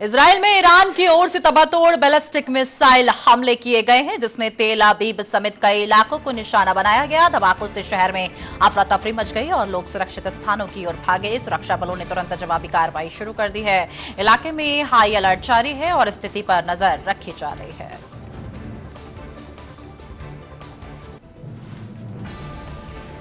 Israel में Iran की ओर से तबातोड़ बैलिस्टिक मिसाइल हमले किए गए हैं, जिसमें तेल अबीब समेत कई इलाकों को निशाना बनाया गया। धमाकों से शहर में अफरा तफरी मच गई और लोग सुरक्षित स्थानों की ओर भागे। सुरक्षा बलों ने तुरंत जवाबी कार्रवाई शुरू कर दी है। इलाके में हाई अलर्ट जारी है और स्थिति पर नजर रखी जा रही है।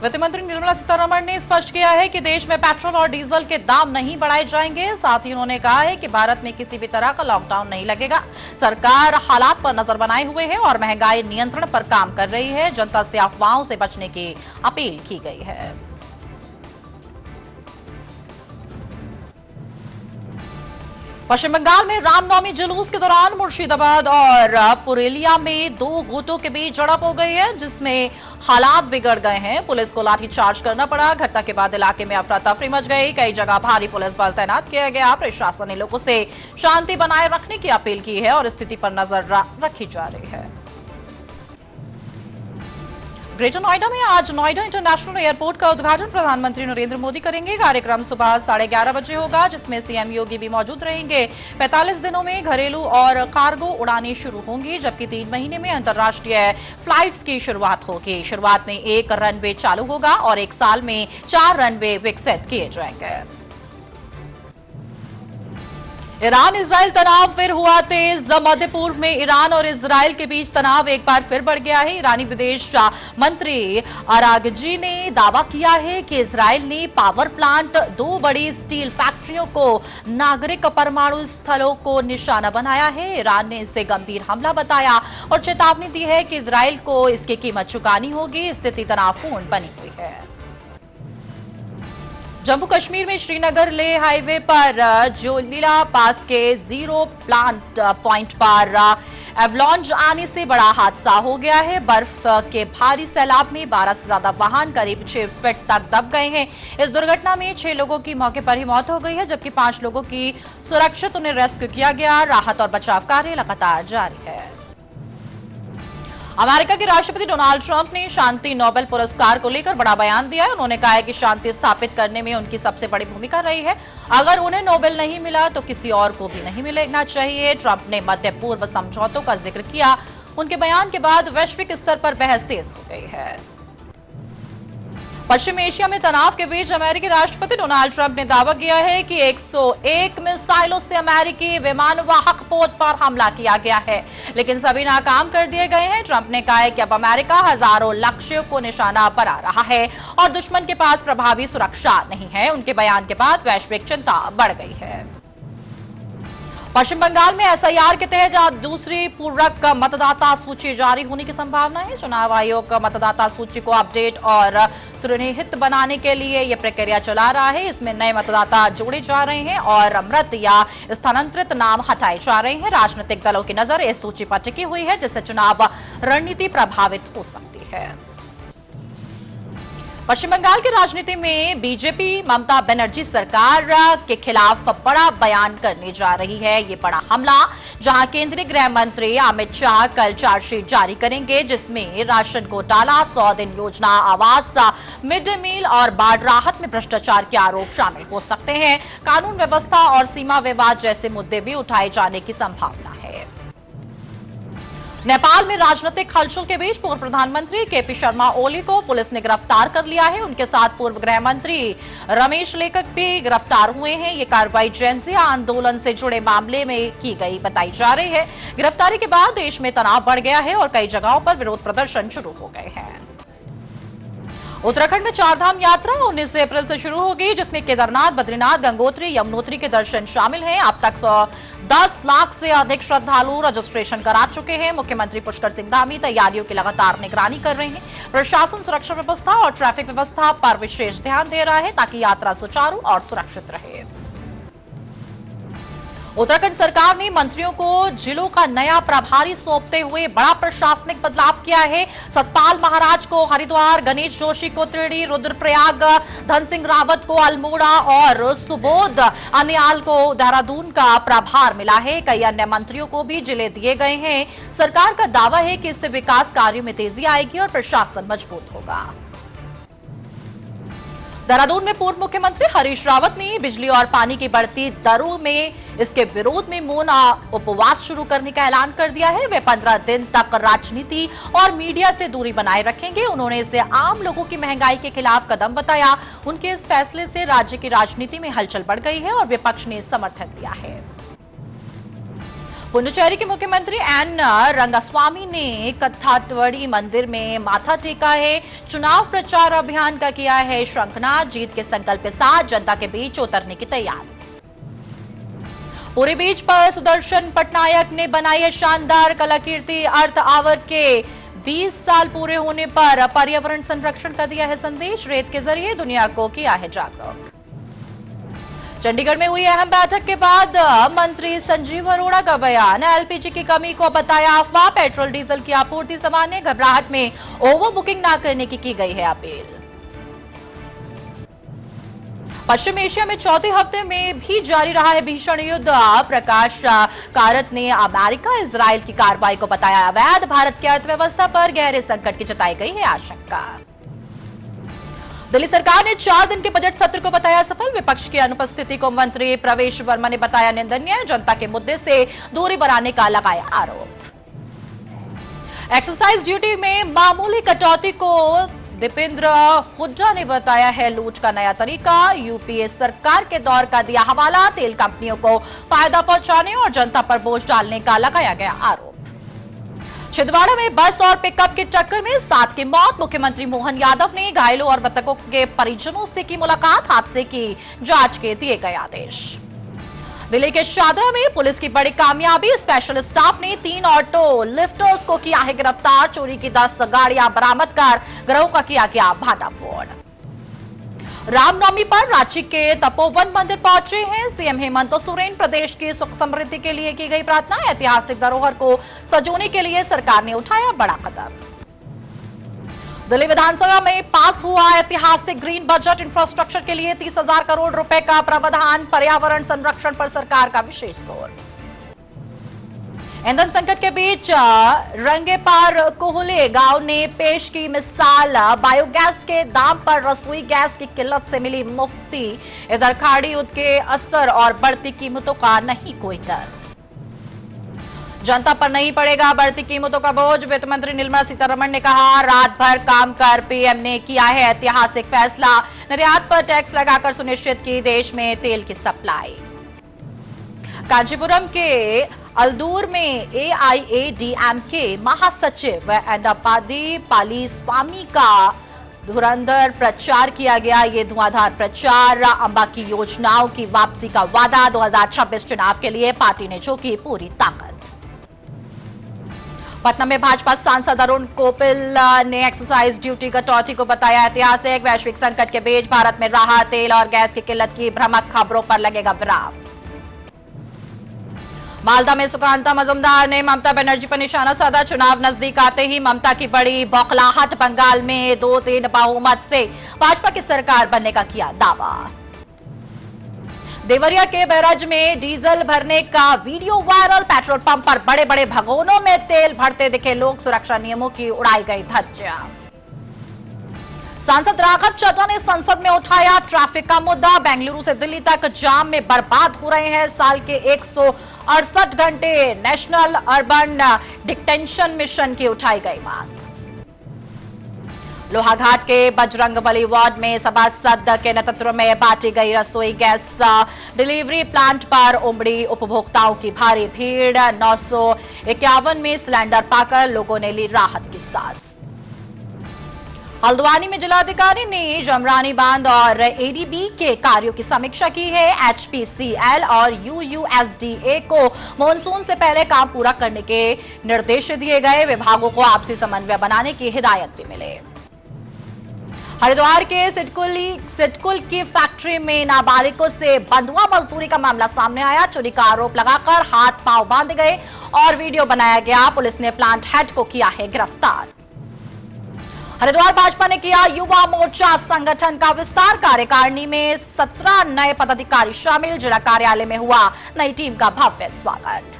वित्त मंत्री निर्मला सीतारमण ने स्पष्ट किया है कि देश में पेट्रोल और डीजल के दाम नहीं बढ़ाए जाएंगे। साथ ही उन्होंने कहा है कि भारत में किसी भी तरह का लॉकडाउन नहीं लगेगा। सरकार हालात पर नजर बनाए हुए है और महंगाई नियंत्रण पर काम कर रही है। जनता से अफवाहों से बचने की अपील की गई है। पश्चिम बंगाल में रामनवमी जुलूस के दौरान मुर्शिदाबाद और पुरुलिया में दो गुटों के बीच झड़प हो गई है, जिसमें हालात बिगड़ गए हैं। पुलिस को लाठीचार्ज करना पड़ा। घटना के बाद इलाके में अफरा तफरी मच गई। कई जगह भारी पुलिस बल तैनात किया गया। प्रशासन ने लोगों से शांति बनाए रखने की अपील की है और स्थिति पर नजर रखी जा रही है। ग्रेटर नोएडा में आज नोएडा इंटरनेशनल एयरपोर्ट का उद्घाटन प्रधानमंत्री नरेंद्र मोदी करेंगे। कार्यक्रम सुबह 11:30 बजे होगा, जिसमें सीएम योगी भी मौजूद रहेंगे। 45 दिनों में घरेलू और कार्गो उड़ानें शुरू होंगी, जबकि 3 महीने में अंतर्राष्ट्रीय फ्लाइट्स की शुरुआत होगी। शुरुआत में 1 रनवे चालू होगा और 1 साल में 4 रनवे विकसित किए जाएंगे। ईरान इजराइल तनाव फिर हुआ तेज। मध्य पूर्व में ईरान और इजराइल के बीच तनाव एक बार फिर बढ़ गया है। ईरानी विदेश मंत्री अरागजी ने दावा किया है कि इजराइल ने पावर प्लांट, 2 बड़ी स्टील फैक्ट्रियों को, नागरिक परमाणु स्थलों को निशाना बनाया है। ईरान ने इसे गंभीर हमला बताया और चेतावनी दी है कि इजराइल को इसकी कीमत चुकानी होगी। स्थिति तनावपूर्ण बनी हुई है। जम्मू कश्मीर में श्रीनगर लेह हाईवे पर जोलीला पास के जीरो प्लांट पॉइंट पर एवलांच आने से बड़ा हादसा हो गया है। बर्फ के भारी सैलाब में 12 से ज्यादा वाहन करीब 6 फीट तक दब गए हैं। इस दुर्घटना में 6 लोगों की मौके पर ही मौत हो गई है, जबकि 5 लोगों की सुरक्षित उन्हें रेस्क्यू किया गया। राहत और बचाव कार्य लगातार जारी है। अमेरिका के राष्ट्रपति डोनाल्ड ट्रंप ने शांति नोबेल पुरस्कार को लेकर बड़ा बयान दिया है। उन्होंने कहा है कि शांति स्थापित करने में उनकी सबसे बड़ी भूमिका रही है। अगर उन्हें नोबेल नहीं मिला तो किसी और को भी नहीं मिलना चाहिए। ट्रंप ने मध्य पूर्व समझौतों का जिक्र किया। उनके बयान के बाद वैश्विक स्तर पर बहस तेज हो गई है। पश्चिम एशिया में तनाव के बीच अमेरिकी राष्ट्रपति डोनाल्ड ट्रंप ने दावा किया है कि 101 मिसाइलों से अमेरिकी विमानवाहक पोत पर हमला किया गया है, लेकिन सभी नाकाम कर दिए गए हैं। ट्रंप ने कहा है कि अब अमेरिका हजारों लक्ष्यों को निशाना बना रहा है और दुश्मन के पास प्रभावी सुरक्षा नहीं है। उनके बयान के बाद वैश्विक चिंता बढ़ गई है। पश्चिम बंगाल में एसआईआर के तहत आज दूसरी पूरक मतदाता सूची जारी होने की संभावना है। चुनाव आयोग मतदाता सूची को अपडेट और त्रुटिरहित बनाने के लिए यह प्रक्रिया चला रहा है। इसमें नए मतदाता जोड़े जा रहे हैं और मृत या स्थानांतरित नाम हटाए जा रहे हैं। राजनीतिक दलों की नजर इस सूची पर टिकी हुई है, जिससे चुनाव रणनीति प्रभावित हो सकती है। पश्चिम बंगाल की राजनीति में बीजेपी ममता बनर्जी सरकार के खिलाफ बड़ा बयान करने जा रही है। ये बड़ा हमला, जहां केंद्रीय गृह मंत्री अमित शाह कल चार्जशीट जारी करेंगे, जिसमें राशन घोटाला, 100 दिन योजना, आवास, मिड डे मील और बाढ़ राहत में भ्रष्टाचार के आरोप शामिल हो सकते हैं। कानून व्यवस्था और सीमा विवाद जैसे मुद्दे भी उठाए जाने की संभावना है। नेपाल में राजनीतिक हलचल के बीच पूर्व प्रधानमंत्री केपी शर्मा ओली को पुलिस ने गिरफ्तार कर लिया है। उनके साथ पूर्व गृह मंत्री रमेश लेखक भी गिरफ्तार हुए हैं। ये कार्रवाई जैनजिया आंदोलन से जुड़े मामले में की गई बताई जा रही है। गिरफ्तारी के बाद देश में तनाव बढ़ गया है और कई जगहों पर विरोध प्रदर्शन शुरू हो गए हैं। उत्तराखंड में 4 धाम यात्रा 19 अप्रैल से शुरू होगी, जिसमें केदारनाथ, बद्रीनाथ, गंगोत्री, यमुनोत्री के दर्शन शामिल हैं। अब तक 110 लाख से अधिक श्रद्धालु रजिस्ट्रेशन करा चुके हैं। मुख्यमंत्री पुष्कर सिंह धामी तैयारियों की लगातार निगरानी कर रहे हैं। प्रशासन सुरक्षा व्यवस्था और ट्रैफिक व्यवस्था पर विशेष ध्यान दे रहा है, ताकि यात्रा सुचारू और सुरक्षित रहे। उत्तराखंड सरकार ने मंत्रियों को जिलों का नया प्रभारी सौंपते हुए बड़ा प्रशासनिक बदलाव किया है। सतपाल महाराज को हरिद्वार, गणेश जोशी को त्रिवेणी, रुद्रप्रयाग, धन सिंह रावत को अल्मोड़ा और सुबोध अनियाल को देहरादून का प्रभार मिला है। कई अन्य मंत्रियों को भी जिले दिए गए हैं। सरकार का दावा है कि इससे विकास कार्यों में तेजी आएगी और प्रशासन मजबूत होगा। देहरादून में पूर्व मुख्यमंत्री हरीश रावत ने बिजली और पानी की बढ़ती दरों में इसके विरोध में मौन उपवास शुरू करने का ऐलान कर दिया है। वे 15 दिन तक राजनीति और मीडिया से दूरी बनाए रखेंगे। उन्होंने इसे आम लोगों की महंगाई के खिलाफ कदम बताया। उनके इस फैसले से राज्य की राजनीति में हलचल बढ़ गई है और विपक्ष ने समर्थन दिया है। पुडुचेरी के मुख्यमंत्री एन रंगास्वामी ने कत्थाटवड़ी मंदिर में माथा टेका है। चुनाव प्रचार अभियान का किया है शंखनाद। जीत के संकल्प के साथ जनता के बीच उतरने की तैयारी। पूरी बीच पर सुदर्शन पटनायक ने बनाई है शानदार कलाकृति। अर्थ आवर के 20 साल पूरे होने पर पर्यावरण संरक्षण का दिया है संदेश। रेत के जरिए दुनिया को किया है जागरूक। चंडीगढ़ में हुई अहम बैठक के बाद मंत्री संजीव अरोड़ा का बयान। एलपीजी की कमी को बताया अफवाह। पेट्रोल डीजल की आपूर्ति सामान्य। घबराहट में ओवर बुकिंग न करने की गई है अपील। पश्चिम एशिया में चौथे हफ्ते में भी जारी रहा है भीषण युद्ध। प्रकाश कारत ने अमेरिका इजरायल की कार्रवाई को बताया अवैध। भारत की अर्थव्यवस्था पर गहरे संकट की जताई गई है आशंका। दिल्ली सरकार ने 4 दिन के बजट सत्र को बताया सफल। विपक्ष की अनुपस्थिति को मंत्री प्रवेश वर्मा ने बताया निंदनीय। जनता के मुद्दे से दूरी बनाने का लगाया आरोप। एक्सरसाइज ड्यूटी में मामूली कटौती को दीपेंद्र हुड्डा ने बताया है लूट का नया तरीका। यूपीए सरकार के दौर का दिया हवाला। तेल कंपनियों को फायदा पहुंचाने और जनता पर बोझ डालने का लगाया गया आरोप। छिंदवाड़ा में बस और पिकअप की टक्कर में 7 की मौत। मुख्यमंत्री मोहन यादव ने घायलों और मृतकों के परिजनों से की मुलाकात। हादसे की जांच के दिए गए आदेश। दिल्ली के शादरा में पुलिस की बड़ी कामयाबी। स्पेशल स्टाफ ने 3 ऑटो लिफ्टर्स को किया है गिरफ्तार। चोरी की 10 गाड़ियां बरामद कर गिरोह का किया गया भांडाफोड़। रामनवमी पर रांची के तपोवन मंदिर पहुंचे हैं सीएम हेमंत सोरेन। प्रदेश की सुख समृद्धि के लिए की गई प्रार्थना। ऐतिहासिक धरोहर को सजोने के लिए सरकार ने उठाया बड़ा कदम। दिल्ली विधानसभा में पास हुआ ऐतिहासिक ग्रीन बजट। इंफ्रास्ट्रक्चर के लिए 30,000 करोड़ रुपए का प्रावधान। पर्यावरण संरक्षण पर सरकार का विशेष जोर। ईंधन संकट के बीच रंगेपार कोहले गांव ने पेश की मिसाल। बायोगैस के दाम पर रसोई गैस की किल्लत से मिली मुफ्ती। इधर खाड़ी युद्ध के असर और बढ़ती कीमतों का नहीं कोई डर। जनता पर नहीं पड़ेगा बढ़ती कीमतों का बोझ। वित्त मंत्री निर्मला सीतारमण ने कहा रात भर काम कर पीएम ने किया है ऐतिहासिक फैसला। निर्यात पर टैक्स लगाकर सुनिश्चित की देश में तेल की सप्लाई। कांचीपुरम के अल्दूर में एआईएडीएमके महासचिव एडप्पाडी पालीस्वामी का धुरंधर प्रचार किया गया। ये धुआंधार प्रचार। अंबा की योजनाओं की वापसी का वादा। 2026 चुनाव के लिए पार्टी ने झोंकी पूरी ताकत। पटना में भाजपा सांसद अरुण कोपिल ने एक्सरसाइज ड्यूटी कटौती को बताया ऐतिहासिक। वैश्विक संकट के बीच भारत में राहत। तेल और गैस की किल्लत की भ्रामक खबरों पर लगेगा विराम। मालदा में सुकांता मजुमदार ने ममता बनर्जी पर निशाना साधा। चुनाव नजदीक आते ही ममता की बड़ी बौखलाहट। बंगाल में 2-3 बहुमत से भाजपा की सरकार बनने का किया दावा। देवरिया के बैराज में डीजल भरने का वीडियो वायरल। पेट्रोल पंप पर बड़े बड़े भगोनों में तेल भरते दिखे लोग। सुरक्षा नियमों की उड़ाई गई धज्जियां। सांसद राघव चड्ढा ने संसद में उठाया ट्रैफिक का मुद्दा। बेंगलुरु से दिल्ली तक जाम में बर्बाद हो रहे हैं साल के 168 घंटे। नेशनल अर्बन डिटेंशन मिशन की उठाई गई मांग। लोहाघाट के बजरंगबली वार्ड में सभासद के नेतृत्व में बांटी गई रसोई गैस डिलीवरी प्लांट पर उमड़ी उपभोक्ताओं की भारी भीड़। 951 में सिलेंडर पाकर लोगों ने ली राहत की सांस। हल्द्वानी में जिलाधिकारी ने जमरानी बांध और एडीबी के कार्यों की समीक्षा की है। एचपीसीएल और यूयूएसडीए को मॉनसून से पहले काम पूरा करने के निर्देश दिए गए। विभागों को आपसी समन्वय बनाने की हिदायत भी मिले। हरिद्वार के सिटकुल की फैक्ट्री में नाबालिगों से बंधुआ मजदूरी का मामला सामने आया। चोरी का आरोप लगाकर हाथ पांव बांधे गए और वीडियो बनाया गया। पुलिस ने प्लांट हेड को किया है गिरफ्तार। हरिद्वार भाजपा ने किया युवा मोर्चा संगठन का विस्तार। कार्यकारिणी में 17 नए पदाधिकारी शामिल। जिला कार्यालय में हुआ नई टीम का भव्य स्वागत।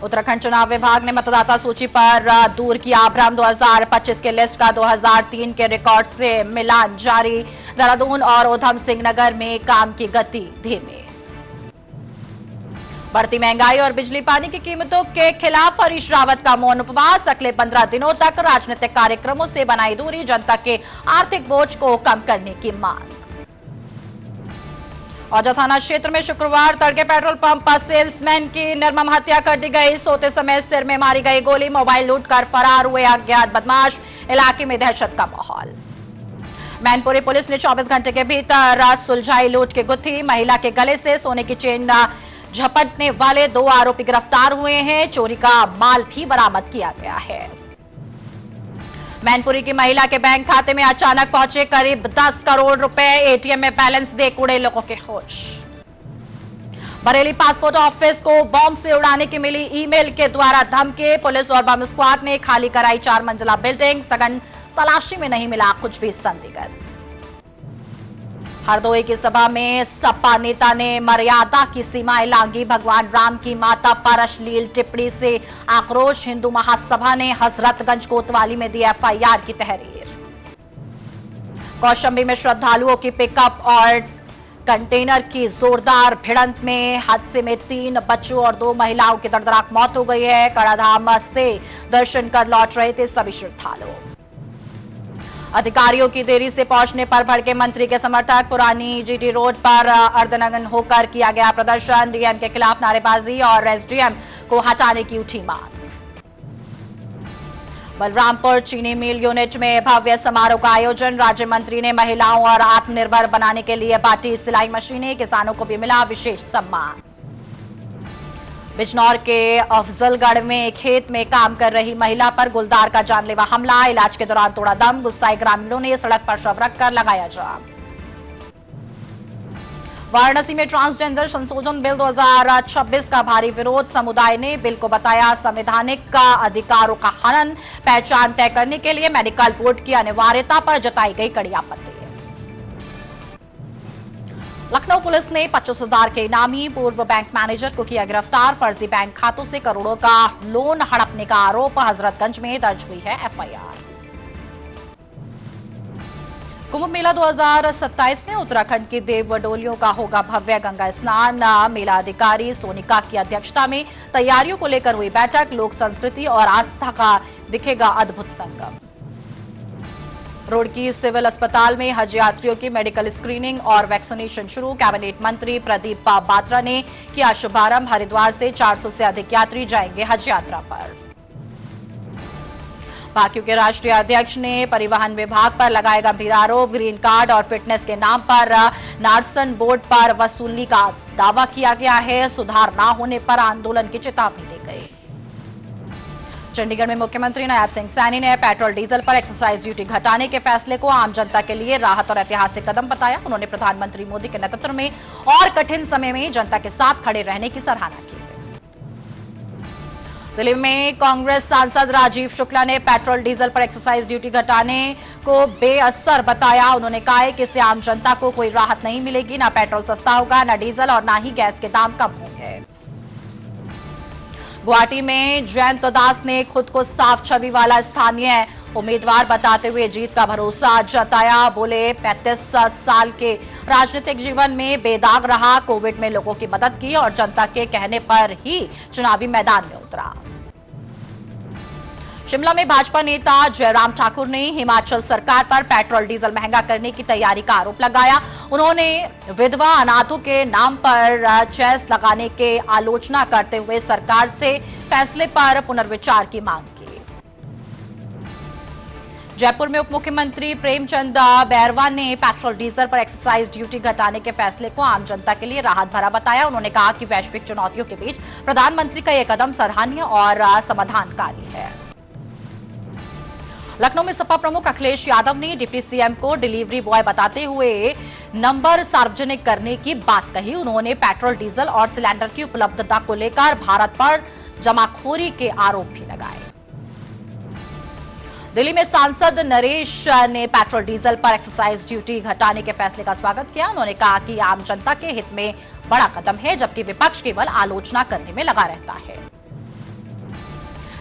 उत्तराखंड चुनाव विभाग ने मतदाता सूची पर दूर किया भ्रम। 2025 के लिस्ट का 2003 के रिकॉर्ड से मिलान जारी। देहरादून और उधम सिंह नगर में काम की गति धीमी। बढ़ती महंगाई और बिजली पानी की कीमतों के खिलाफ हरीश रावत का मौन उपवास। अगले 15 दिनों तक राजनीतिक कार्यक्रमों से बनाई दूरी। जनता के आर्थिक बोझ को कम करने की मांग। औजा थाना क्षेत्र में शुक्रवार तड़के पेट्रोल पंप पर सेल्समैन की निर्मम हत्या कर दी गई। सोते समय सिर में मारी गई गोली। मोबाइल लूटकर फरार हुए अज्ञात बदमाश। इलाके में दहशत का माहौल। मैनपुरी पुलिस ने 24 घंटे के भीतर सुलझाई लूट की गुत्थी। महिला के गले से सोने की चेन झपटने वाले 2 आरोपी गिरफ्तार हुए हैं। चोरी का माल भी बरामद किया गया है। मैनपुरी की महिला के बैंक खाते में अचानक पहुंचे करीब 10 करोड़ रुपए। एटीएम में बैलेंस देख उड़े लोगों के होश। बरेली पासपोर्ट ऑफिस को बॉम्ब से उड़ाने की मिली ईमेल के द्वारा धमकी। पुलिस और बम स्क्वाड ने खाली कराई 4 मंजिला बिल्डिंग। सघन तलाशी में नहीं मिला कुछ भी संदिग्ध। हरदोई की सभा में सपा नेता ने मर्यादा की सीमाएं लांघी। भगवान राम की माता पर अश्लील टिप्पणी से आक्रोश। हिंदू महासभा ने हजरतगंज कोतवाली में दी एफआईआर की तहरीर। कौशाम्बी में श्रद्धालुओं की पिकअप और कंटेनर की जोरदार भिड़ंत में हादसे में 3 बच्चों और 2 महिलाओं की दर्दनाक मौत हो गई है। कड़ाधाम से दर्शन कर लौट रहे थे सभी श्रद्धालु। अधिकारियों की देरी से पहुंचने पर भड़के मंत्री के समर्थक। पुरानी जीटी रोड पर अर्धनग्न होकर किया गया प्रदर्शन। डीएम के खिलाफ नारेबाजी और एसडीएम को हटाने की उठी मांग। बलरामपुर चीनी मिल यूनिट में भव्य समारोह का आयोजन। राज्य मंत्री ने महिलाओं और आत्मनिर्भर बनाने के लिए बांटी सिलाई मशीनें। किसानों को भी मिला विशेष सम्मान। बिजनौर के अफजलगढ़ में खेत में काम कर रही महिला पर गुलदार का जानलेवा हमला। इलाज के दौरान तोड़ा दम। गुस्साए ग्रामीणों ने सड़क पर शव रखकर लगाया जाम। वाराणसी में ट्रांसजेंडर संशोधन बिल 2026 का भारी विरोध। समुदाय ने बिल को बताया संवैधानिक अधिकारों का हनन। पहचान तय करने के लिए मेडिकल बोर्ड की अनिवार्यता पर जताई गई कड़ी आपत्ति। लखनऊ पुलिस ने 25,000 के इनामी पूर्व बैंक मैनेजर को किया गिरफ्तार। फर्जी बैंक खातों से करोड़ों का लोन हड़पने का आरोप। हजरतगंज में दर्ज हुई है एफआईआर। कुंभ मेला 2027 में उत्तराखंड की देव डोलियों का होगा भव्य गंगा स्नान। मेला अधिकारी सोनिका की अध्यक्षता में तैयारियों को लेकर हुई बैठक। लोक संस्कृति और आस्था का दिखेगा अद्भुत संगम। रुड़की सिविल अस्पताल में हज यात्रियों की मेडिकल स्क्रीनिंग और वैक्सीनेशन शुरू। कैबिनेट मंत्री प्रदीप बात्रा ने किया शुभारंभ। हरिद्वार से 400 से अधिक यात्री जाएंगे हज यात्रा पर। पाक्यू के राष्ट्रीय अध्यक्ष ने परिवहन विभाग पर लगाए गंभीर आरोप। ग्रीन कार्ड और फिटनेस के नाम पर नार्सन बोर्ड पर वसूली का दावा किया गया है। सुधार न होने पर आंदोलन की चेतावनी दी गई। चंडीगढ़ में मुख्यमंत्री नायब सिंह सैनी ने पेट्रोल डीजल पर एक्साइज ड्यूटी घटाने के फैसले को आम जनता के लिए राहत और ऐतिहासिक कदम बताया। उन्होंने प्रधानमंत्री मोदी के नेतृत्व में और कठिन समय में जनता के साथ खड़े रहने की सराहना की। दिल्ली में कांग्रेस सांसद राजीव शुक्ला ने पेट्रोल डीजल पर एक्साइज ड्यूटी घटाने को बेअसर बताया। उन्होंने कहा है कि इससे आम जनता को कोई राहत नहीं मिलेगी। न पेट्रोल सस्ता होगा, न डीजल और न ही गैस के दाम कम होंगे। गुवाहाटी में जयंत दास ने खुद को साफ छवि वाला स्थानीय उम्मीदवार बताते हुए जीत का भरोसा जताया। बोले 35 साल के राजनीतिक जीवन में बेदाग रहा। कोविड में लोगों की मदद की और जनता के कहने पर ही चुनावी मैदान में उतरा। शिमला में भाजपा नेता जयराम ठाकुर ने हिमाचल सरकार पर पेट्रोल डीजल महंगा करने की तैयारी का आरोप लगाया। उन्होंने विधवा अनाथों के नाम पर चेस लगाने के आलोचना करते हुए सरकार से फैसले पर पुनर्विचार की मांग की। जयपुर में उप मुख्यमंत्री प्रेमचंद बैरवा ने पेट्रोल डीजल पर एक्साइज ड्यूटी घटाने के फैसले को आम जनता के लिए राहत भरा बताया। उन्होंने कहा कि वैश्विक चुनौतियों के बीच प्रधानमंत्री का यह कदम सराहनीय और समाधानकारी है। लखनऊ में सपा प्रमुख अखिलेश यादव ने डिप्टी सीएम को डिलीवरी बॉय बताते हुए नंबर सार्वजनिक करने की बात कही। उन्होंने पेट्रोल डीजल और सिलेंडर की उपलब्धता को लेकर भारत पर जमाखोरी के आरोप भी लगाए। दिल्ली में सांसद नरेश ने पेट्रोल डीजल पर एक्साइज ड्यूटी घटाने के फैसले का स्वागत किया। उन्होंने कहा कि आम जनता के हित में बड़ा कदम है, जबकि विपक्ष केवल आलोचना करने में लगा रहता है।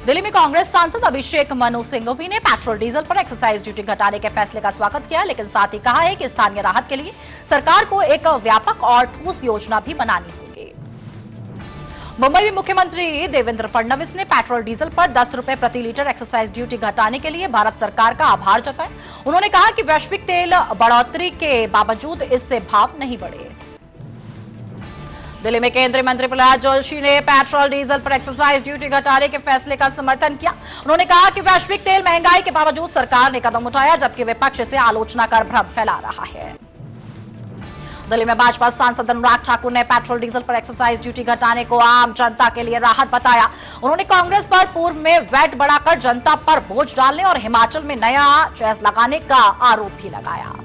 दिल्ली में कांग्रेस सांसद अभिषेक मनु सिंघवी ने पेट्रोल डीजल पर एक्साइज ड्यूटी घटाने के फैसले का स्वागत किया, लेकिन साथ ही कहा है कि स्थानीय राहत के लिए सरकार को एक व्यापक और ठोस योजना भी बनानी होगी। मुंबई में मुख्यमंत्री देवेंद्र फडणवीस ने पेट्रोल डीजल पर 10 रुपए प्रति लीटर एक्साइज ड्यूटी घटाने के लिए भारत सरकार का आभार जताया। उन्होंने कहा कि वैश्विक तेल बढ़ोतरी के बावजूद इससे भाव नहीं बढ़े। दिल्ली में केंद्रीय मंत्री प्रहलाद जोशी ने पेट्रोल डीजल पर एक्साइज ड्यूटी घटाने के फैसले का समर्थन किया। उन्होंने कहा कि वैश्विक तेल महंगाई के बावजूद सरकार ने कदम उठाया, जबकि विपक्ष इसे आलोचना कर भ्रम फैला रहा है। दिल्ली में भाजपा सांसद अनुराग ठाकुर ने पेट्रोल डीजल पर एक्साइज ड्यूटी घटाने को आम जनता के लिए राहत बताया। उन्होंने कांग्रेस पर पूर्व में वैट बढ़ाकर जनता पर बोझ डालने और हिमाचल में नया सेस लगाने का आरोप भी लगाया।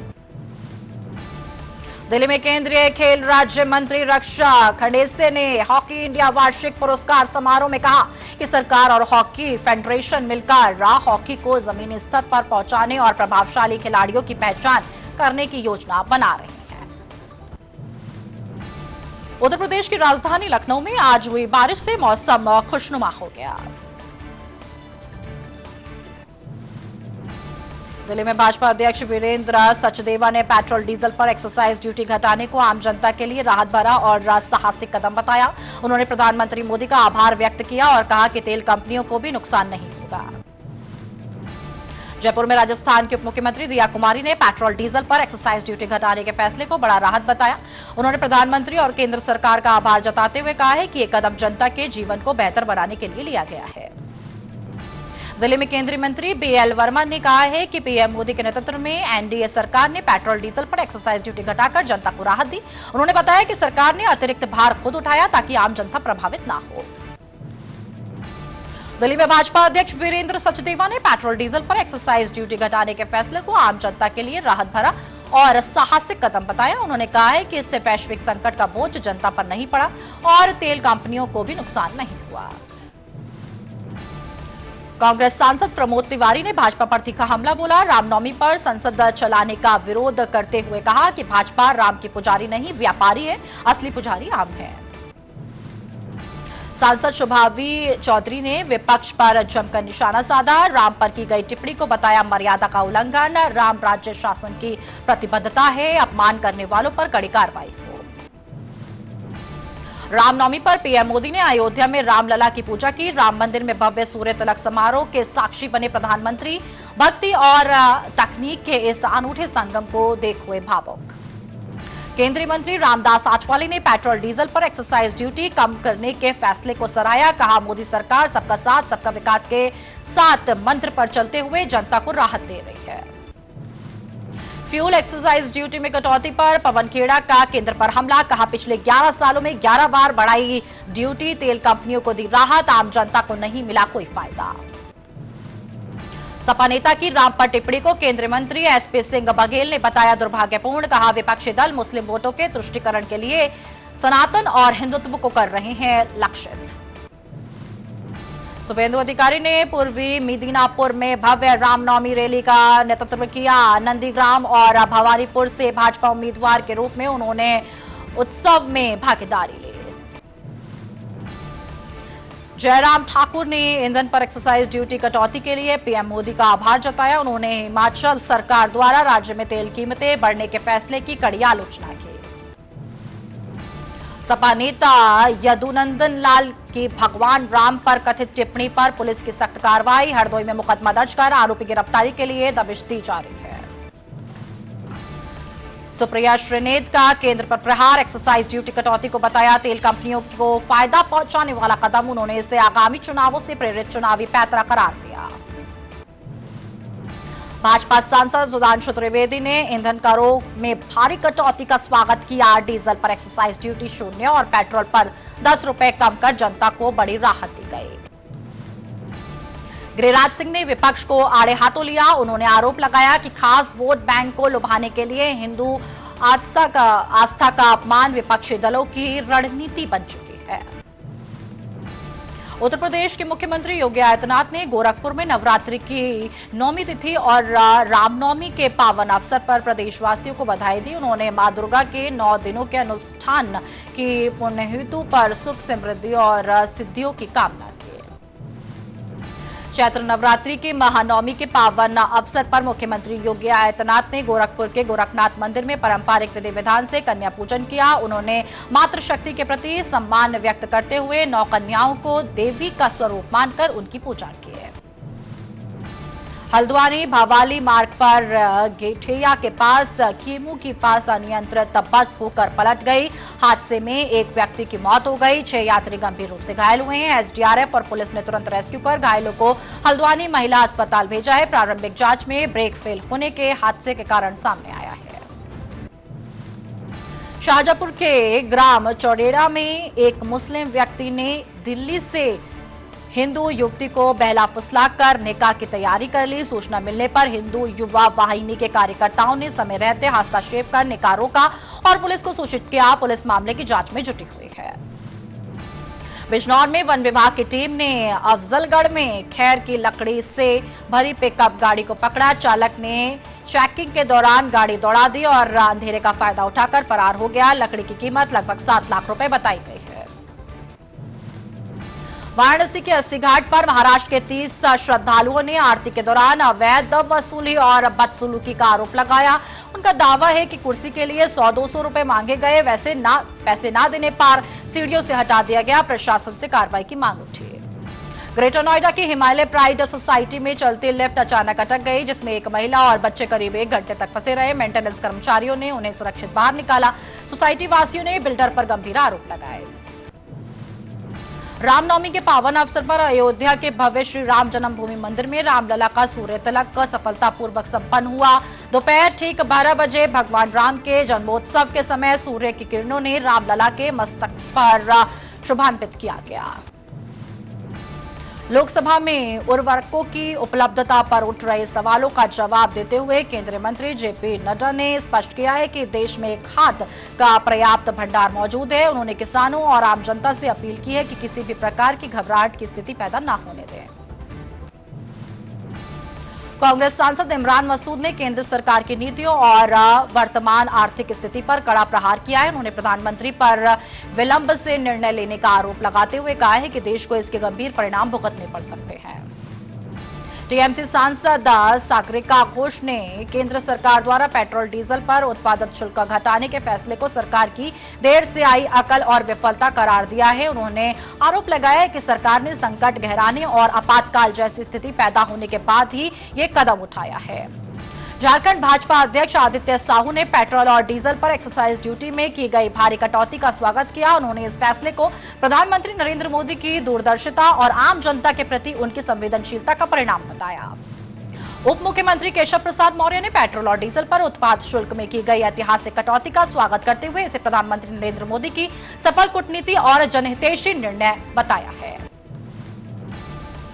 दिल्ली में केंद्रीय खेल राज्य मंत्री रक्षा खड़गेसे ने हॉकी इंडिया वार्षिक पुरस्कार समारोह में कहा कि सरकार और हॉकी फेडरेशन मिलकर हॉकी को जमीनी स्तर पर पहुंचाने और प्रभावशाली खिलाड़ियों की पहचान करने की योजना बना रही है। उत्तर प्रदेश की राजधानी लखनऊ में आज हुई बारिश से मौसम खुशनुमा हो गया। दिल्ली में भाजपा अध्यक्ष वीरेंद्र सचदेवा ने पेट्रोल डीजल पर एक्साइज ड्यूटी घटाने को आम जनता के लिए राहत भरा और साहसिक कदम बताया। उन्होंने प्रधानमंत्री मोदी का आभार व्यक्त किया और कहा कि तेल कंपनियों को भी नुकसान नहीं होगा। जयपुर में राजस्थान के उप मुख्यमंत्री दिया कुमारी ने पेट्रोल डीजल पर एक्साइज ड्यूटी घटाने के फैसले को बड़ा राहत बताया। उन्होंने प्रधानमंत्री और केंद्र सरकार का आभार जताते हुए कहा है कि यह कदम जनता के जीवन को बेहतर बनाने के लिए लिया गया है। दिल्ली में केंद्रीय मंत्री बीएल वर्मा ने कहा है कि पीएम मोदी के नेतृत्व में एनडीए सरकार ने पेट्रोल डीजल पर एक्साइज ड्यूटी घटाकर जनता को राहत दी। उन्होंने बताया कि सरकार ने अतिरिक्त भार खुद उठाया ताकि आम जनता प्रभावित ना हो। दिल्ली में भाजपा अध्यक्ष वीरेंद्र सचदेवा ने पेट्रोल डीजल पर एक्साइज ड्यूटी घटाने के फैसले को आम जनता के लिए राहत भरा और साहसिक कदम बताया। उन्होंने कहा है कि इससे वैश्विक संकट का बोझ जनता पर नहीं पड़ा और तेल कंपनियों को भी नुकसान नहीं हुआ। कांग्रेस सांसद प्रमोद तिवारी ने भाजपा पर तीखा हमला बोला। रामनवमी पर संसद चलाने का विरोध करते हुए कहा कि भाजपा राम की पुजारी नहीं व्यापारी है, असली पुजारी राम है। सांसद शुभावी चौधरी ने विपक्ष पर जमकर निशाना साधा। राम पर की गई टिप्पणी को बताया मर्यादा का उल्लंघन। राम राज्य शासन की प्रतिबद्धता है, अपमान करने वालों पर कड़ी कार्रवाई हो। रामनवमी पर पीएम मोदी ने अयोध्या में रामलला की पूजा की। राम मंदिर में भव्य सूर्य तिलक समारोह के साक्षी बने प्रधानमंत्री भक्ति और तकनीक के इस अनूठे संगम को देख हुए भावुक। केंद्रीय मंत्री रामदास आठवले ने पेट्रोल डीजल पर एक्साइज ड्यूटी कम करने के फैसले को सराहा। कहा मोदी सरकार सबका साथ सबका विकास के साथ मंत्र पर चलते हुए जनता को राहत दे रही है। फ्यूल एक्साइज ड्यूटी में कटौती पर पवन खेड़ा का केंद्र पर हमला। कहा पिछले 11 सालों में 11 बार बढ़ाई ड्यूटी, तेल कंपनियों को दी राहत, आम जनता को नहीं मिला कोई फायदा। सपा नेता की राम पर टिप्पणी को केंद्रीय मंत्री एसपी सिंह बघेल ने बताया दुर्भाग्यपूर्ण। कहा विपक्षी दल मुस्लिम वोटों के तुष्टीकरण के लिए सनातन और हिंदुत्व को कर रहे हैं लक्षित। शुभेंदु अधिकारी ने पूर्वी मिदनापुर में भव्य रामनवमी रैली का नेतृत्व किया। नंदीग्राम और भवानीपुर से भाजपा उम्मीदवार के रूप में उन्होंने उत्सव में भागीदारी ली। जयराम ठाकुर ने ईंधन पर एक्साइज ड्यूटी कटौती के लिए पीएम मोदी का आभार जताया। उन्होंने हिमाचल सरकार द्वारा राज्य में तेल कीमतें बढ़ने के फैसले की कड़ी आलोचना की। सपा नेता यदुनंदन लाल की भगवान राम पर कथित टिप्पणी पर पुलिस की सख्त कार्रवाई। हरदोई में मुकदमा दर्ज कर आरोपी गिरफ्तारी के लिए दबिश दी जा रही है। सुप्रिया श्रीनेत का केंद्र पर प्रहार। एक्साइज ड्यूटी कटौती को बताया तेल कंपनियों को फायदा पहुंचाने वाला कदम। उन्होंने इसे आगामी चुनावों से प्रेरित चुनावी पैंतरा करार दिया। भाजपा सांसद सुधांशु त्रिवेदी ने ईंधन करों में भारी कटौती का स्वागत किया। डीजल पर एक्साइज ड्यूटी 0 और पेट्रोल पर 10 रुपए कम कर जनता को बड़ी राहत दी गई। गिरिराज सिंह ने विपक्ष को आड़े हाथों लिया। उन्होंने आरोप लगाया कि खास वोट बैंक को लुभाने के लिए हिंदू आस्था का अपमान विपक्षी दलों की रणनीति बन चुकी है। उत्तर प्रदेश के मुख्यमंत्री योगी आदित्यनाथ ने गोरखपुर में नवरात्रि की 9वीं तिथि और रामनवमी के पावन अवसर पर प्रदेशवासियों को बधाई दी। उन्होंने मां दुर्गा के 9 दिनों के अनुष्ठान की पुण्य हेतु पर सुख समृद्धि और सिद्धियों की कामना की। चैत्र नवरात्रि के महानवमी के पावन अवसर पर मुख्यमंत्री योगी आदित्यनाथ ने गोरखपुर के गोरखनाथ मंदिर में पारंपरिक विधि विधान से कन्या पूजन किया। उन्होंने मातृशक्ति के प्रति सम्मान व्यक्त करते हुए 9 कन्याओं को देवी का स्वरूप मानकर उनकी पूजा की है। हल्द्वानी भावाली मार्ग पर गेठिया के पास कीमू के पास अनियंत्रित बस होकर पलट गई। हादसे में एक व्यक्ति की मौत हो गई, 6 यात्री गंभीर रूप से घायल हुए हैं। एसडीआरएफ और पुलिस ने तुरंत रेस्क्यू कर घायलों को हल्द्वानी महिला अस्पताल भेजा है। प्रारंभिक जांच में ब्रेक फेल होने के हादसे के कारण सामने आया है। शाहजहांपुर के ग्राम चौड़ेरा में एक मुस्लिम व्यक्ति ने दिल्ली से हिंदू युवती को बहला फुसलाकर निकाह की तैयारी कर ली। सूचना मिलने पर हिंदू युवा वाहिनी के कार्यकर्ताओं ने समय रहते हस्तक्षेप कर निकाह रोका और पुलिस को सूचित किया। पुलिस मामले की जांच में जुटी हुई है। बिजनौर में वन विभाग की टीम ने अफजलगढ़ में खैर की लकड़ी से भरी पिकअप गाड़ी को पकड़ा। चालक ने चेकिंग के दौरान गाड़ी दौड़ा दी और अंधेरे का फायदा उठाकर फरार हो गया। लकड़ी की कीमत लगभग 7 लाख रुपए बताई गई है। वाराणसी के 80 घाट पर महाराष्ट्र के 30 श्रद्धालुओं ने आरती के दौरान अवैध वसूली और बदसलूकी का आरोप लगाया। उनका दावा है कि कुर्सी के लिए 100-200 रुपए मांगे गए, पैसे ना देने पर सीढ़ियों से हटा दिया गया। प्रशासन से कार्रवाई की मांग उठी। ग्रेटर नोएडा की हिमालय प्राइड सोसाइटी में चलती लिफ्ट अचानक अटक गई, जिसमें एक महिला और बच्चे करीब 1 घंटे तक फंसे रहे। मेंटेनेंस कर्मचारियों ने उन्हें सुरक्षित बाहर निकाला। सोसाइटी वासियों ने बिल्डर पर गंभीर आरोप लगाए। रामनवमी के पावन अवसर पर अयोध्या के भव्य श्री राम जन्मभूमि मंदिर में रामलला का सूर्य तिलक सफलतापूर्वक संपन्न हुआ। दोपहर ठीक 12 बजे भगवान राम के जन्मोत्सव के समय सूर्य की किरणों ने रामलला के मस्तक पर शुभान्वित किया गया। लोकसभा में उर्वरकों की उपलब्धता पर उठ रहे सवालों का जवाब देते हुए केंद्रीय मंत्री जेपी नड्डा ने स्पष्ट किया है कि देश में खाद का पर्याप्त भंडार मौजूद है। उन्होंने किसानों और आम जनता से अपील की है कि किसी भी प्रकार की घबराहट की स्थिति पैदा न होने दें। कांग्रेस सांसद इमरान मसूद ने केंद्र सरकार की नीतियों और वर्तमान आर्थिक स्थिति पर कड़ा प्रहार किया है। उन्होंने प्रधानमंत्री पर विलंब से निर्णय लेने का आरोप लगाते हुए कहा है कि देश को इसके गंभीर परिणाम भुगतने पड़ सकते हैं। टीएमसी सांसद सागरिका घोष ने केंद्र सरकार द्वारा पेट्रोल डीजल पर उत्पादन शुल्क घटाने के फैसले को सरकार की देर से आई अकल और विफलता करार दिया है। उन्होंने आरोप लगाया है कि सरकार ने संकट गहराने और आपातकाल जैसी स्थिति पैदा होने के बाद ही ये कदम उठाया है। झारखंड भाजपा अध्यक्ष आदित्य साहू ने पेट्रोल और डीजल पर एक्साइज ड्यूटी में की गई भारी कटौती का स्वागत किया। उन्होंने इस फैसले को प्रधानमंत्री नरेंद्र मोदी की दूरदर्शिता और आम जनता के प्रति उनकी संवेदनशीलता का परिणाम बताया। उप मुख्यमंत्री केशव प्रसाद मौर्य ने पेट्रोल और डीजल पर उत्पाद शुल्क में की गई ऐतिहासिक कटौती का स्वागत करते हुए इसे प्रधानमंत्री नरेंद्र मोदी की सफल कूटनीति और जनहितैषी निर्णय बताया है।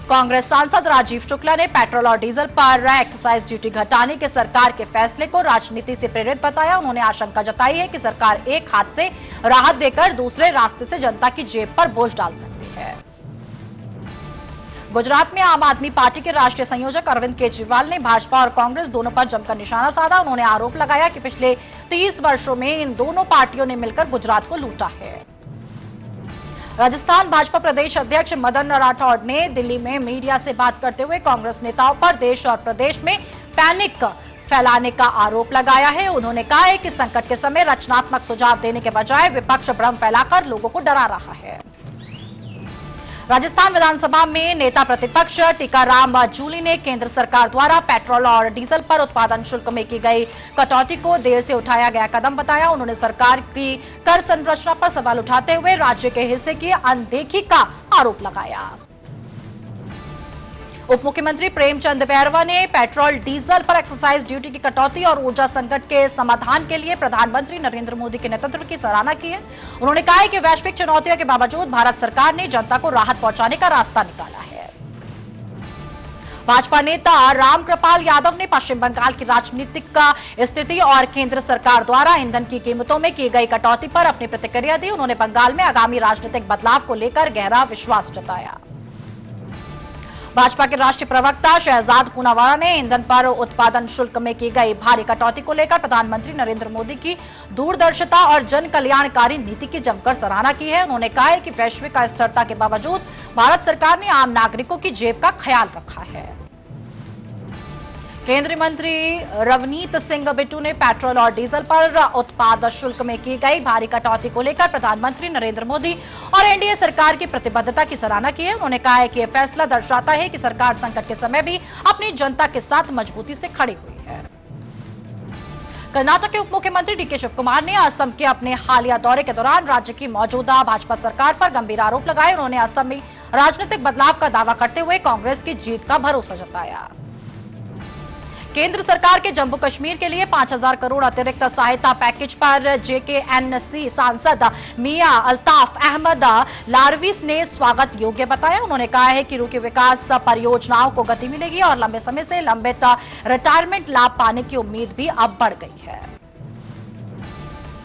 कांग्रेस सांसद राजीव शुक्ला ने पेट्रोल और डीजल पर एक्साइज ड्यूटी घटाने के सरकार के फैसले को राजनीति से प्रेरित बताया। उन्होंने आशंका जताई है कि सरकार एक हाथ से राहत देकर दूसरे रास्ते से जनता की जेब पर बोझ डाल सकती है। गुजरात में आम आदमी पार्टी के राष्ट्रीय संयोजक अरविंद केजरीवाल ने भाजपा और कांग्रेस दोनों पर जमकर निशाना साधा। उन्होंने आरोप लगाया कि पिछले 30 वर्षों में इन दोनों पार्टियों ने मिलकर गुजरात को लूटा है। राजस्थान भाजपा प्रदेश अध्यक्ष मदन राठौड़ ने दिल्ली में मीडिया से बात करते हुए कांग्रेस नेताओं पर देश और प्रदेश में पैनिक फैलाने का आरोप लगाया है। उन्होंने कहा है कि संकट के समय रचनात्मक सुझाव देने के बजाय विपक्ष भ्रम फैलाकर लोगों को डरा रहा है। राजस्थान विधानसभा में नेता प्रतिपक्ष टीकाराम जूली ने केंद्र सरकार द्वारा पेट्रोल और डीजल पर उत्पादन शुल्क में की गई कटौती को देर से उठाया गया कदम बताया। उन्होंने सरकार की कर संरचना पर सवाल उठाते हुए राज्य के हिस्से की अनदेखी का आरोप लगाया। उप मुख्यमंत्री प्रेमचंद बैरवा ने पेट्रोल डीजल पर एक्साइज ड्यूटी की कटौती और ऊर्जा संकट के समाधान के लिए प्रधानमंत्री नरेंद्र मोदी के नेतृत्व की सराहना की है। उन्होंने कहा है कि वैश्विक चुनौतियों के बावजूद भारत सरकार ने जनता को राहत पहुंचाने का रास्ता निकाला है। भाजपा नेता रामकृपाल यादव ने पश्चिम बंगाल की राजनीतिक स्थिति और केंद्र सरकार द्वारा ईंधन की कीमतों में की गई कटौती पर अपनी प्रतिक्रिया दी। उन्होंने बंगाल में आगामी राजनीतिक बदलाव को लेकर गहरा विश्वास जताया। भाजपा के राष्ट्रीय प्रवक्ता शहजाद पूनावाला ने ईंधन पर उत्पादन शुल्क में की गई भारी कटौती को लेकर प्रधानमंत्री नरेंद्र मोदी की दूरदर्शिता और जन कल्याणकारी नीति की जमकर सराहना की है। उन्होंने कहा है कि वैश्विक अस्थिरता के बावजूद भारत सरकार ने आम नागरिकों की जेब का ख्याल रखा है। केंद्रीय मंत्री रवनीत सिंह बिट्टू ने पेट्रोल और डीजल पर उत्पाद शुल्क में की गई भारी कटौती को लेकर प्रधानमंत्री नरेंद्र मोदी और एनडीए सरकार की प्रतिबद्धता की सराहना की है। उन्होंने कहा है कि यह फैसला दर्शाता है कि सरकार संकट के समय भी अपनी जनता के साथ मजबूती से खड़ी हुई है। कर्नाटक के उप मुख्यमंत्री डीके शिव कुमार ने असम के अपने हालिया दौरे के दौरान राज्य की मौजूदा भाजपा सरकार पर गंभीर आरोप लगाए। उन्होंने असम में राजनीतिक बदलाव का दावा करते हुए कांग्रेस की जीत का भरोसा जताया। केंद्र सरकार के जम्मू कश्मीर के लिए 5,000 करोड़ अतिरिक्त सहायता पैकेज पर जेकेएनसी सांसद मियां अल्ताफ अहमद लारवी ने स्वागत योग्य बताया। उन्होंने कहा है कि रुकी विकास परियोजनाओं को गति मिलेगी और लंबे समय से लंबित रिटायरमेंट लाभ पाने की उम्मीद भी अब बढ़ गई है।